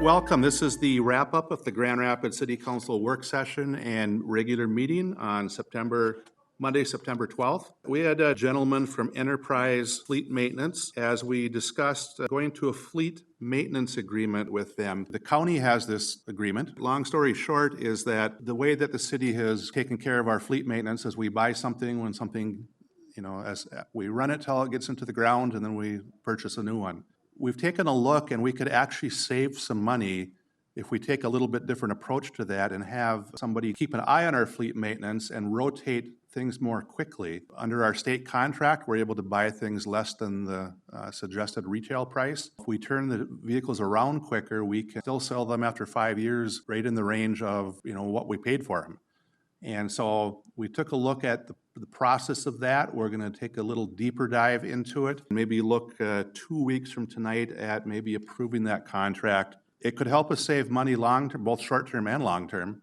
Welcome. This is the wrap-up of the Grand Rapids City Council work session and regular meeting on Monday, September 12th. We had a gentleman from Enterprise Fleet Maintenance. As we discussed, going to a fleet maintenance agreement with them. The county has this agreement. Long story short is that the way that the city has taken care of our fleet maintenance is we buy something when something, as we run it till it gets into the ground and then we purchase a new one. We've taken a look and we could actually save some money if we take a little bit different approach to that and have somebody keep an eye on our fleet maintenance and rotate things more quickly. Under our state contract, we're able to buy things less than the suggested retail price. If we turn the vehicles around quicker, we can still sell them after 5 years right in the range of what we paid for them. And so we took a look at the process of that. We're going to take a little deeper dive into it, maybe look 2 weeks from tonight at maybe approving that contract. It could help us save money long-term, both short-term and long-term,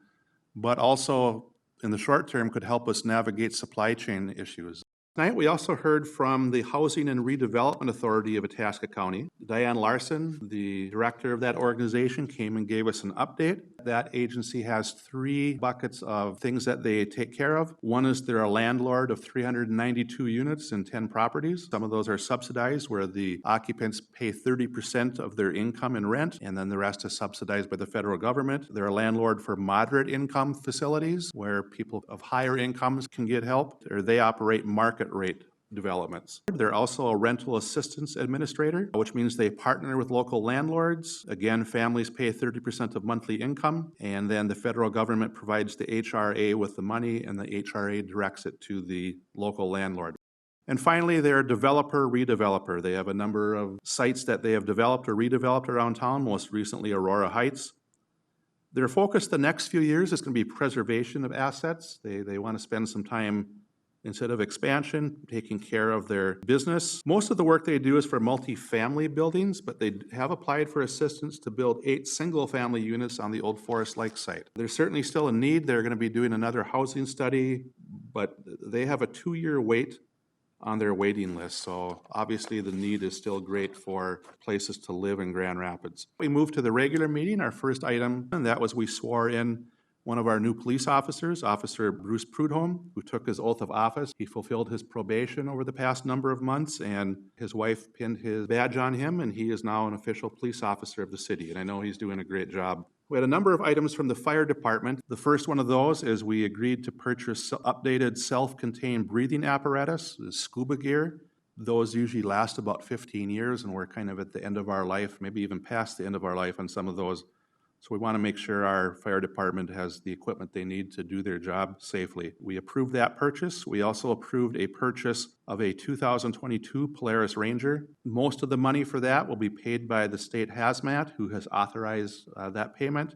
but also in the short term could help us navigate supply chain issues. Tonight, we also heard from the Housing and Redevelopment Authority of Itasca County. Diane Larson, the director of that organization, came and gave us an update. That agency has 3 buckets of things that they take care of. One is they're a landlord of 392 units and 10 properties. Some of those are subsidized, where the occupants pay 30% of their income in rent, and then the rest is subsidized by the federal government. They're a landlord for moderate income facilities, where people of higher incomes can get help, or they operate market rate developments. They're also a rental assistance administrator, which means they partner with local landlords. Again, families pay 30% of monthly income, and then the federal government provides the HRA with the money, and the HRA directs it to the local landlord. And finally, they're a developer-redeveloper. They have a number of sites that they have developed or redeveloped around town, most recently Aurora Heights. Their focus the next few years is going to be preservation of assets. They want to spend some time, instead of expansion, taking care of their business. Most of the work they do is for multi-family buildings, but they have applied for assistance to build 8 single-family units on the old Forest Lake site. There's certainly still a need. They're going to be doing another housing study, but they have a 2-year wait on their waiting list. So obviously the need is still great for places to live in Grand Rapids. We moved to the regular meeting, our first item, and that was we swore in one of our new police officers, Officer Bruce Prudhomme, who took his oath of office. He fulfilled his probation over the past number of months, and his wife pinned his badge on him, and he is now an official police officer of the city, and I know he's doing a great job. We had a number of items from the fire department. The first one of those is we agreed to purchase updated self-contained breathing apparatus, the scuba gear. Those usually last about 15 years, and we're kind of at the end of our life, maybe even past the end of our life on some of those. So we want to make sure our fire department has the equipment they need to do their job safely. We approved that purchase. We also approved a purchase of a 2022 Polaris Ranger. Most of the money for that will be paid by the state hazmat, who has authorized that payment,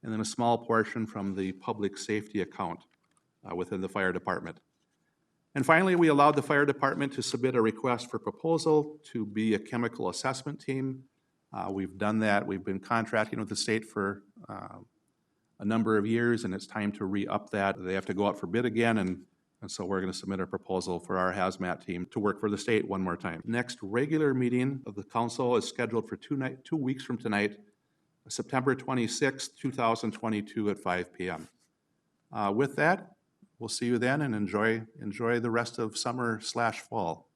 and then a small portion from the public safety account within the fire department. And finally, we allowed the fire department to submit a request for proposal to be a chemical assessment team. We've done that. We've been contracting with the state for a number of years, and it's time to re-up that. They have to go out for bid again, and so we're going to submit a proposal for our hazmat team to work for the state one more time. Next regular meeting of the council is scheduled for 2 weeks from tonight, September 26, 2022 at 5 p.m. With that, we'll see you then, and enjoy the rest of summer/fall.